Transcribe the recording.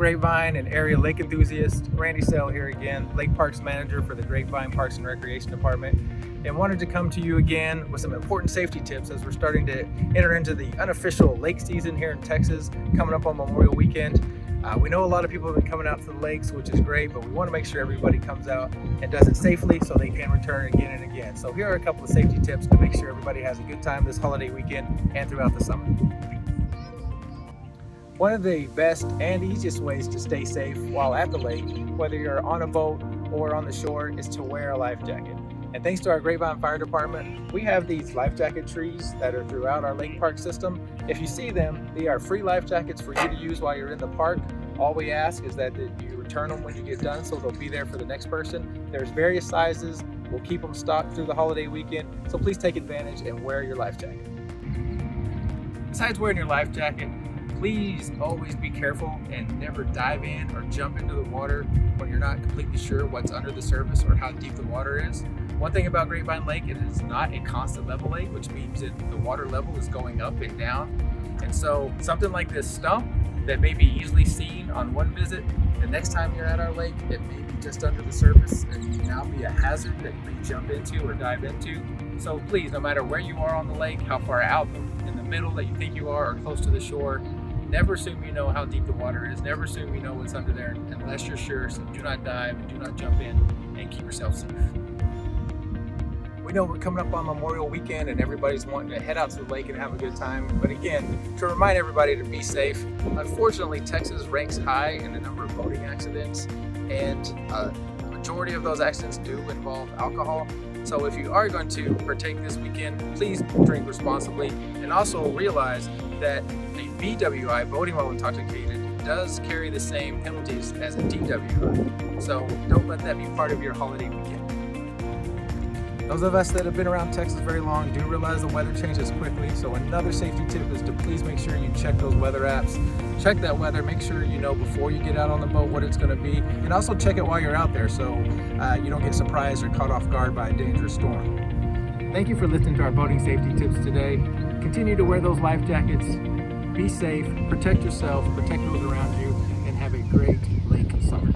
Grapevine and area lake enthusiast. Randy Sell here again, Lake Parks Manager for the Grapevine Parks and Recreation Department, and wanted to come to you again with some important safety tips as we're starting to enter into the unofficial lake season here in Texas, coming up on Memorial Weekend. We know a lot of people have been coming out to the lakes, which is great, but we want to make sure everybody comes out and does it safely so they can return again and again. So here are a couple of safety tips to make sure everybody has a good time this holiday weekend and throughout the summer. One of the best and easiest ways to stay safe while at the lake, whether you're on a boat or on the shore, is to wear a life jacket. And thanks to our Grapevine Fire Department, we have these life jacket trees that are throughout our lake park system. If you see them, they are free life jackets for you to use while you're in the park. All we ask is that you return them when you get done, so they'll be there for the next person. There's various sizes. We'll keep them stocked through the holiday weekend, so please take advantage and wear your life jacket. Besides wearing your life jacket, please always be careful and never dive in or jump into the water when you're not completely sure what's under the surface or how deep the water is. One thing about Grapevine Lake, it is not a constant level lake, which means that the water level is going up and down. And so something like this stump that may be easily seen on one visit, the next time you're at our lake, it may be just under the surface and now be a hazard that you may jump into or dive into. So please, no matter where you are on the lake, how far out in the middle that you think you are or close to the shore, never assume you know how deep the water is. Never assume you know what's under there unless you're sure. So do not dive and do not jump in, and keep yourself safe. We know we're coming up on Memorial Weekend and everybody's wanting to head out to the lake and have a good time. But again, to remind everybody to be safe, unfortunately, Texas ranks high in the number of boating accidents, and the majority of those accidents do involve alcohol. So if you are going to partake this weekend, please drink responsibly, and also realize that a BWI, boating while intoxicated, does carry the same penalties as a DWI. So don't let that be part of your holiday weekend. Those of us that have been around Texas very long do realize the weather changes quickly. So another safety tip is to please make sure you check those weather apps. Check that weather, make sure you know before you get out on the boat what it's going to be, and also check it while you're out there so you don't get surprised or caught off guard by a dangerous storm. Thank you for listening to our boating safety tips today. Continue to wear those life jackets, be safe, protect yourself, protect those around you, and have a great lake summer.